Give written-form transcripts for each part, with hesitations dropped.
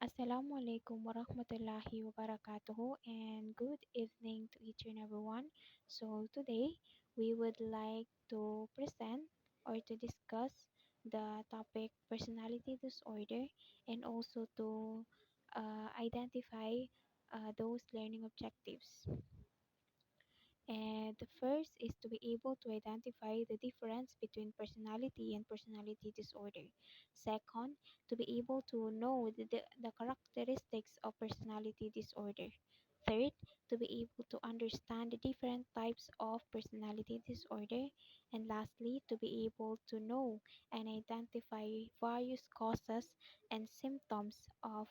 Assalamualaikum warahmatullahi wabarakatuh and good evening to each and everyone. So today we would like to present or to discuss the topic personality disorder and also to identify those learning objectives. And the first is to be able to identify the difference between personality and personality disorder. Second, to be able to know the characteristics of personality disorder. Third, to be able to understand the different types of personality disorder. And lastly, to be able to know and identify various causes and symptoms of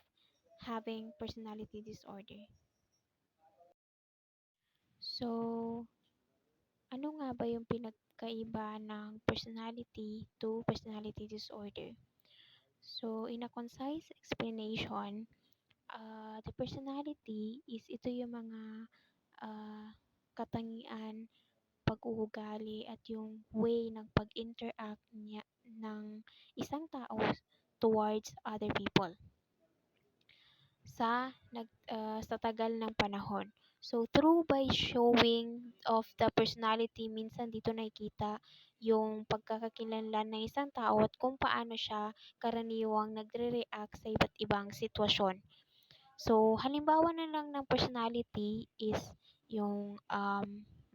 having personality disorder. So, ano nga ba yung pinagkaiba ng personality to personality disorder? So, in a concise explanation, the personality is ito yung mga katangian, pag-uugali at yung way ng pag-interact niya ng isang tao towards other people sa tagal ng panahon. So through by showing of the personality, minsan dito nakikita yung pagkakakilanlan ng isang tao at kung paano siya karaniwang nagre-react sa iba't ibang sitwasyon. So halimbawa na lang ng personality is yung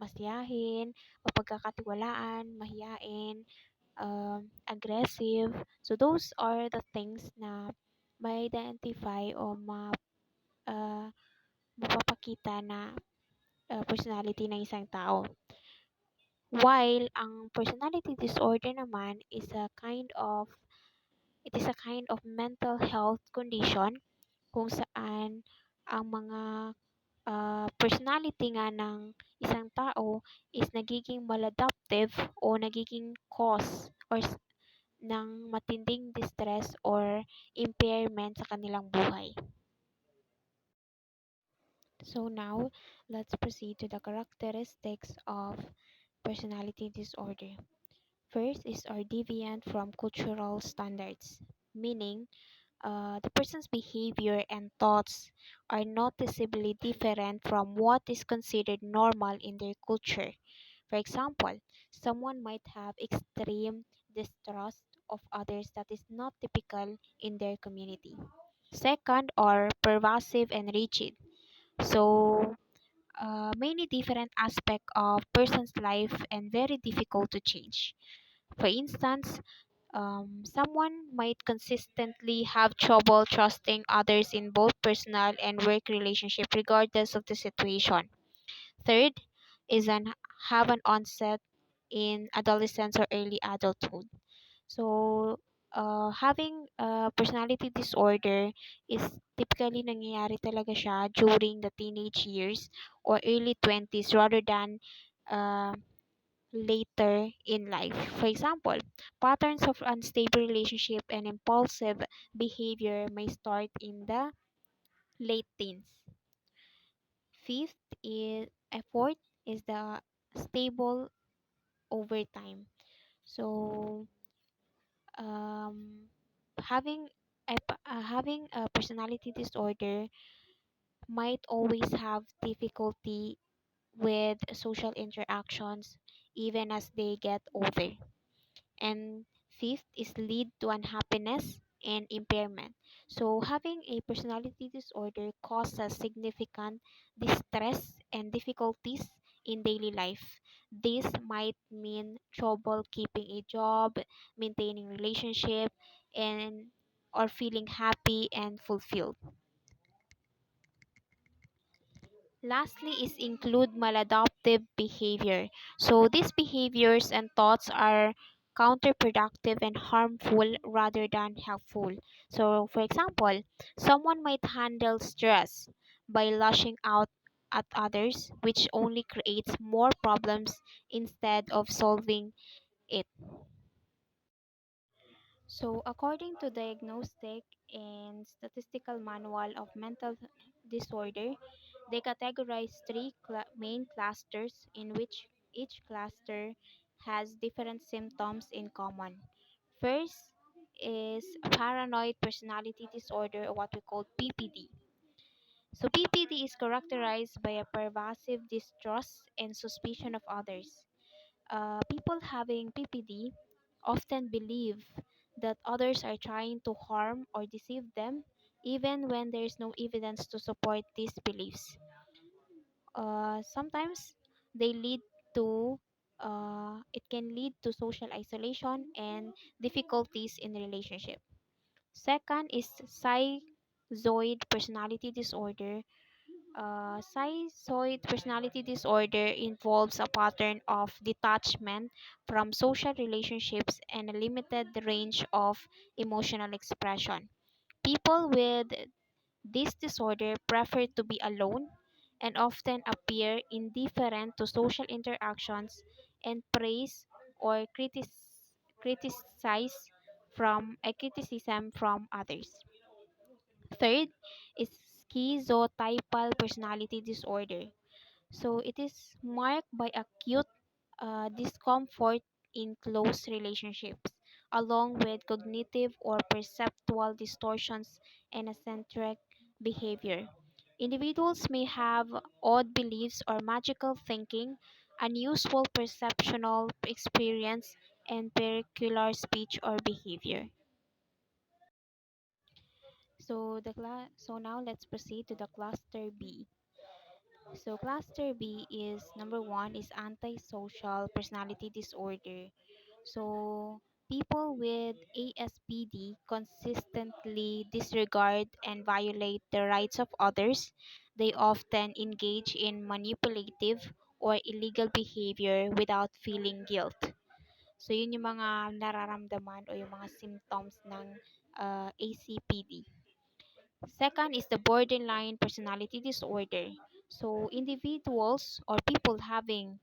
masiyahin, mapagkakatiwalaan, mahiyain, aggressive. So those are the things na ma-identify o ah, mapapakita na personality ng isang tao. While ang personality disorder naman is a kind of mental health condition kung saan ang mga personality nga ng isang tao is nagiging maladaptive o nagiging cause ng matinding distress or impairment sa kanilang buhay. So now, let's proceed to the characteristics of personality disorder. First is our deviant from cultural standards, meaning the person's behavior and thoughts are noticeably different from what is considered normal in their culture. For example, someone might have extreme distrust of others that is not typical in their community. Second are pervasive and rigid. So, many different aspect of person's life and very difficult to change. For instance, someone might consistently have trouble trusting others in both personal and work relationship regardless of the situation. Third is an have an onset in adolescence or early adulthood. So, having a personality disorder is typically nangyayari talaga siya during the teenage years or early 20s rather than uh, later in life. For example, patterns of unstable relationship and impulsive behavior may start in the late teens. Fifth is fourth is the stable over time. So, um, having a personality disorder might always have difficulty with social interactions even as they get older. And fifth is lead to unhappiness and impairment. So having a personality disorder causes significant distress and difficulties in daily life. This might mean trouble keeping a job, maintaining relationship, and or feeling happy and fulfilled. Lastly is include maladaptive behavior. So these behaviors and thoughts are counterproductive and harmful rather than helpful. So for example, someone might handle stress by lashing out at others, which only creates more problems instead of solving it. So, according to Diagnostic and Statistical Manual of Mental Disorder, they categorize three main clusters in which each cluster has different symptoms in common. First is paranoid personality disorder, or what we call PPD. So PPD is characterized by a pervasive distrust and suspicion of others. People having PPD often believe that others are trying to harm or deceive them, even when there is no evidence to support these beliefs. Sometimes they lead to it can lead to social isolation and difficulties in relationship. Second is schizoid personality disorder. Schizoid personality disorder involves a pattern of detachment from social relationships and a limited range of emotional expression. People with this disorder prefer to be alone and often appear indifferent to social interactions and praise or criticize from a criticism from others. Third is schizotypal personality disorder. So it is marked by acute discomfort in close relationships, along with cognitive or perceptual distortions and eccentric behavior. Individuals may have odd beliefs or magical thinking, unusual perceptual experience, and peculiar speech or behavior. So now let's proceed to the cluster B. So cluster B is number one is antisocial personality disorder. So people with ASPD consistently disregard and violate the rights of others. They often engage in manipulative or illegal behavior without feeling guilt. So yun yung mga nararamdaman o yung mga symptoms ng ACPD. Second is the borderline personality disorder. So individuals or people having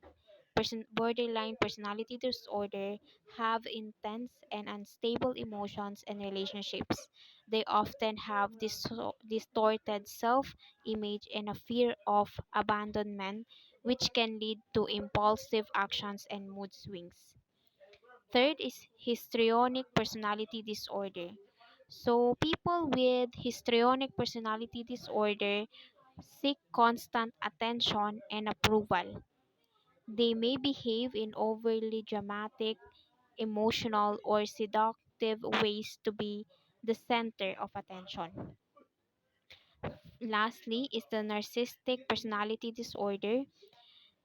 borderline personality disorder have intense and unstable emotions and relationships. They often have distorted self image and a fear of abandonment, which can lead to impulsive actions and mood swings. Third is histrionic personality disorder. So, people with histrionic personality disorder seek constant attention and approval. They may behave in overly dramatic, emotional, or seductive ways to be the center of attention. Lastly, is the narcissistic personality disorder.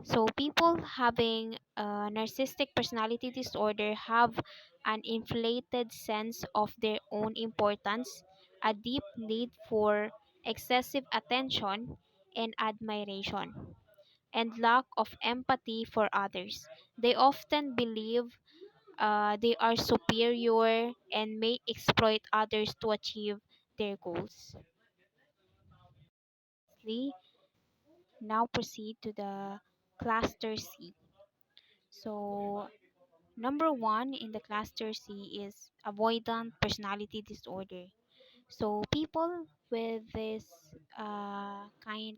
So, people having narcissistic personality disorder have an inflated sense of their own importance, a deep need for excessive attention and admiration, and lack of empathy for others. They often believe they are superior and may exploit others to achieve their goals. Lastly, now proceed to the cluster C. So, number one in the cluster C is avoidant personality disorder. So people with this kind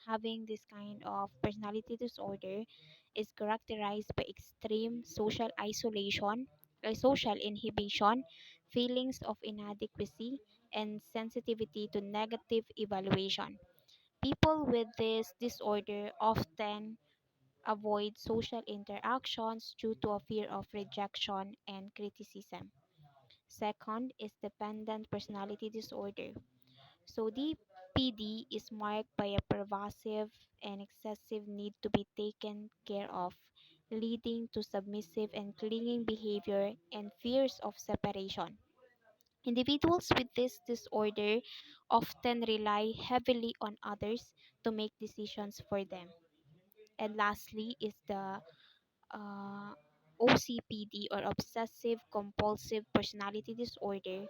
having this kind of personality disorder is characterized by extreme social isolation, social inhibition, feelings of inadequacy, and sensitivity to negative evaluation. People with this disorder often avoid social interactions due to a fear of rejection and criticism. Second is dependent personality disorder. So DPD is marked by a pervasive and excessive need to be taken care of, leading to submissive and clinging behavior and fears of separation. Individuals with this disorder often rely heavily on others to make decisions for them. And lastly is the OCPD, or obsessive compulsive personality disorder.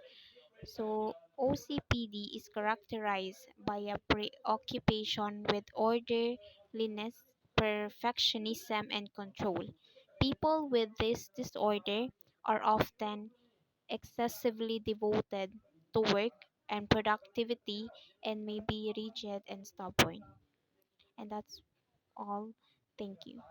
So, OCPD is characterized by a preoccupation with orderliness, perfectionism, and control. People with this disorder are often excessively devoted to work and productivity and may be rigid and stubborn. And that's all. Thank you.